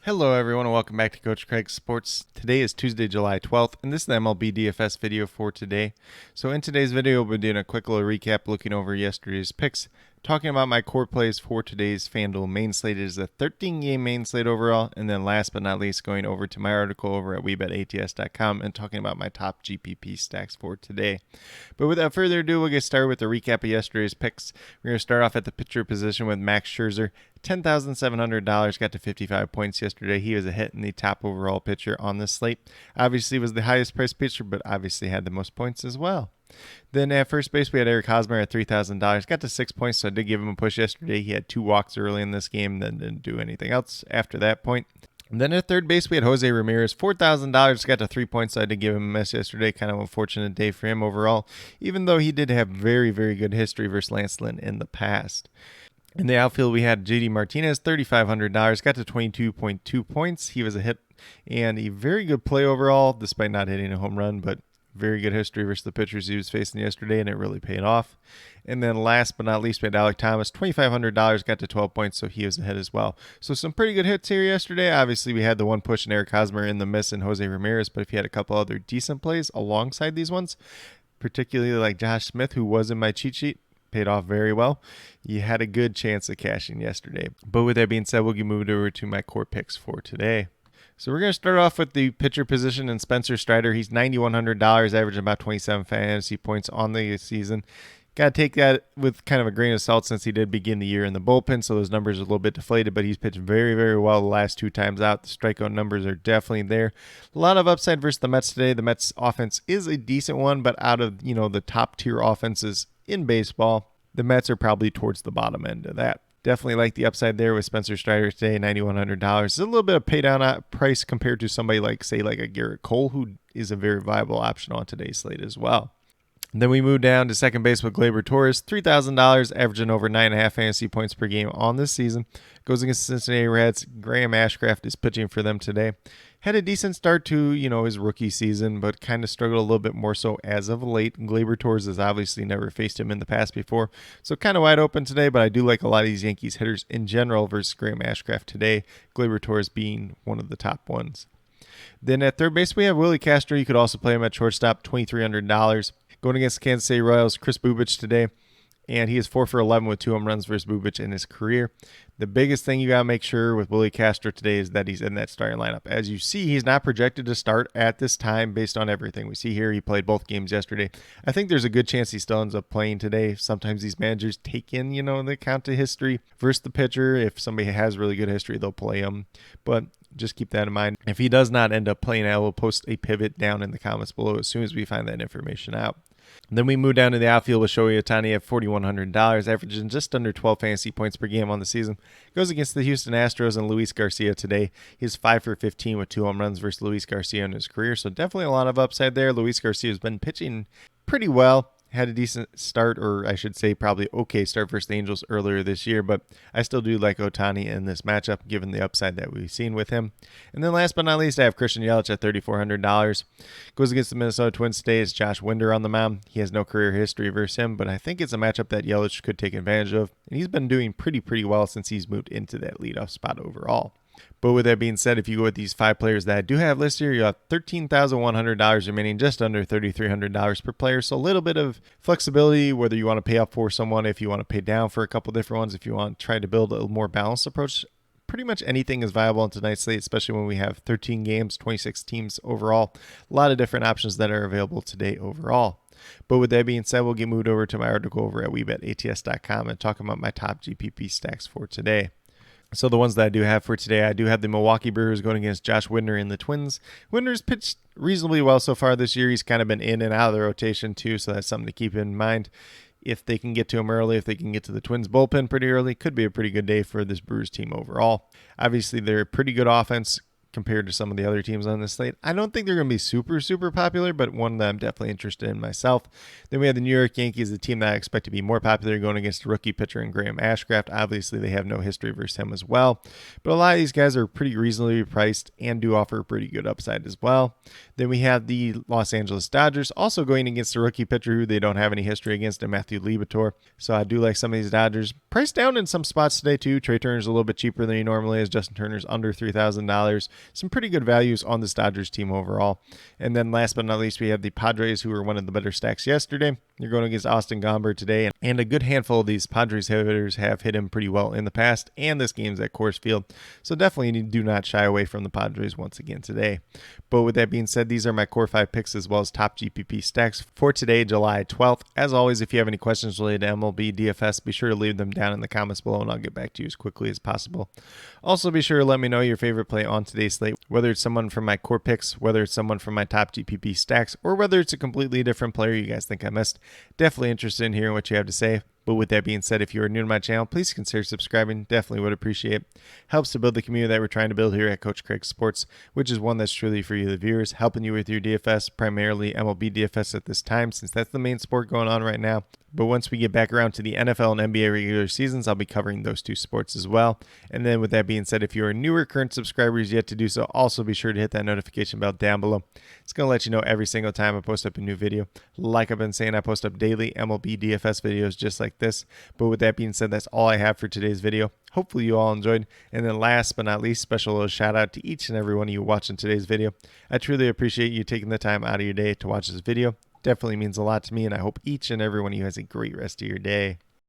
Hello everyone and welcome back to Coach Craig's Sports. Today is Tuesday, July 12th, and this is the MLB DFS video for today. So in today's video, we'll be doing a quick little recap looking over yesterday's picks, talking about my core plays for today's FanDuel main slate. It is a 13-game main slate overall, and then last but not least, going over to my article over at WeBetATS.com and talking about my top GPP stacks for today. But without further ado, we'll get started with the recap of yesterday's picks. We're going to start off at the pitcher position with Max Scherzer. $10,700, got to 55 points yesterday. He was a hit in the top overall pitcher on this slate. Obviously was the highest priced pitcher, but obviously had the most points as well. Then at first base, we had Eric Hosmer at $3,000. Got to 6 points, so I did give him a push yesterday. He had 2 walks early in this game, then didn't do anything else after that point. And then at third base, we had Jose Ramirez, $4,000, got to 3 points. So I had to give him a miss yesterday. Kind of unfortunate day for him overall, even though he did have very, very good history versus Lance Lynn in the past. In the outfield, we had JD Martinez, $3,500, got to 22.2 points. He was a hit and a very good play overall, despite not hitting a home run, but very good history versus the pitchers he was facing yesterday, and it really paid off. And then last but not least, we had Alec Thomas, $2,500, got to 12 points, so he was a hit as well. So some pretty good hits here yesterday. Obviously, we had the one push in Eric Hosmer and the miss in Jose Ramirez, but if you had a couple other decent plays alongside these ones, particularly like Josh Smith, who was in my cheat sheet, paid off very well, you had a good chance of cashing yesterday. But with that being said, we'll get moved over to my core picks for today. So we're going to start off with the pitcher position and Spencer Strider. He's $9,100, averaging about 27 fantasy points on the season. Got to take that with kind of a grain of salt since he did begin the year in the bullpen, so those numbers are a little bit deflated, but he's pitched very, very well the last 2 times out. The strikeout numbers are definitely there. A lot of upside versus the Mets today. The Mets offense is a decent one, but out of, the top tier offenses in baseball, the Mets are probably towards the bottom end of that. Definitely like the upside there with Spencer Strider today, $9,100. It's a little bit of pay down price compared to somebody like, say, like a Garrett Cole, who is a very viable option on today's slate as well. And then we move down to second base with Gleyber Torres, $3,000, averaging over 9.5 fantasy points per game on this season. Goes against the Cincinnati Reds. Graham Ashcraft is pitching for them today. Had a decent start to, his rookie season, but kind of struggled a little bit more so as of late. Gleyber Torres has obviously never faced him in the past before, so kind of wide open today, but I do like a lot of these Yankees hitters in general versus Graham Ashcraft today, Gleyber Torres being one of the top ones. Then at third base, we have Willie Castro. You could also play him at shortstop, $2,300. Going against the Kansas City Royals, Chris Bubic today, and he is 4 for 11 with 2 home runs versus Bubic in his career. The biggest thing you got to make sure with Willie Castro today is that he's in that starting lineup. As you see, he's not projected to start at this time based on everything we see here. He played both games yesterday. I think there's a good chance he still ends up playing today. Sometimes these managers take in, the account of history versus the pitcher. If somebody has really good history, they'll play him. But just keep that in mind. If he does not end up playing, I will post a pivot down in the comments below as soon as we find that information out. Then we move down to the outfield with Shohei Ohtani at $4,100, averaging just under 12 fantasy points per game on the season. Goes against the Houston Astros and Luis Garcia today. He's 5 for 15 with 2 home runs versus Luis Garcia in his career, so definitely a lot of upside there. Luis Garcia has been pitching pretty well. Had a decent start, or I should say probably okay start versus the Angels earlier this year, but I still do like Ohtani in this matchup given the upside that we've seen with him. And then last but not least, I have Christian Yelich at $3,400. Goes against the Minnesota Twins today. It's Josh Winder on the mound. He has no career history versus him, but I think it's a matchup that Yelich could take advantage of, and he's been doing pretty well since he's moved into that leadoff spot overall. But with that being said, if you go with these 5 players that I do have listed here, you have $13,100 remaining, just under $3,300 per player. So a little bit of flexibility, whether you want to pay up for someone, if you want to pay down for a couple different ones, if you want to try to build a more balanced approach. Pretty much anything is viable on tonight's slate, especially when we have 13 games, 26 teams overall. A lot of different options that are available today overall. But with that being said, we'll get moved over to my article over at WeBetATS.com and talk about my top GPP stacks for today. So the ones that I do have for today, I do have the Milwaukee Brewers going against Josh Winder and the Twins. Winder's pitched reasonably well so far this year. He's kind of been in and out of the rotation too, so that's something to keep in mind. If they can get to him early, if they can get to the Twins bullpen pretty early, could be a pretty good day for this Brewers team overall. Obviously, they're a pretty good offense compared to some of the other teams on this slate. I don't think they're going to be super popular, but one that I'm definitely interested in myself. Then we have the New York Yankees, the team that I expect to be more popular, going against a rookie pitcher in Graham Ashcraft. Obviously, they have no history versus him as well, but a lot of these guys are pretty reasonably priced and do offer a pretty good upside as well. Then we have the Los Angeles Dodgers, also going against a rookie pitcher who they don't have any history against, in Matthew Liberatore. So I do like some of these Dodgers. Priced down in some spots today too. Trey Turner's a little bit cheaper than he normally is. Justin Turner's under $3,000. Some pretty good values on this Dodgers team overall. And then last but not least, we have the Padres, who were one of the better stacks yesterday. You're going against Austin Gomber today, and a good handful of these Padres hitters have hit him pretty well in the past, and this game's at Coors Field. So definitely do not shy away from the Padres once again today. But with that being said, these are my core 5 picks as well as top GPP stacks for today, July 12th. As always, if you have any questions related to MLB DFS, be sure to leave them down in the comments below, and I'll get back to you as quickly as possible. Also, be sure to let me know your favorite play on today's slate, whether it's someone from my core picks, whether it's someone from my top GPP stacks, or whether it's a completely different player you guys think I missed. Definitely interested in hearing what you have to say. But with that being said, if you are new to my channel, please consider subscribing. Definitely would appreciate it. Helps to build the community that we're trying to build here at Coach Craig Sports, which is one that's truly for you, the viewers, helping you with your DFS, primarily MLB DFS at this time, since that's the main sport going on right now. But once we get back around to the NFL and NBA regular seasons, I'll be covering those two sports as well. And then with that being said, if you are newer current subscribers yet to do so, also be sure to hit that notification bell down below. It's going to let you know every single time I post up a new video. Like I've been saying, I post up daily MLB DFS videos just like this. But with that being said, that's all I have for today's video. Hopefully you all enjoyed. And then last but not least, special little shout out to each and every one of you watching today's video. I truly appreciate you taking the time out of your day to watch this video. Definitely means a lot to me, and I hope each and every one of you has a great rest of your day.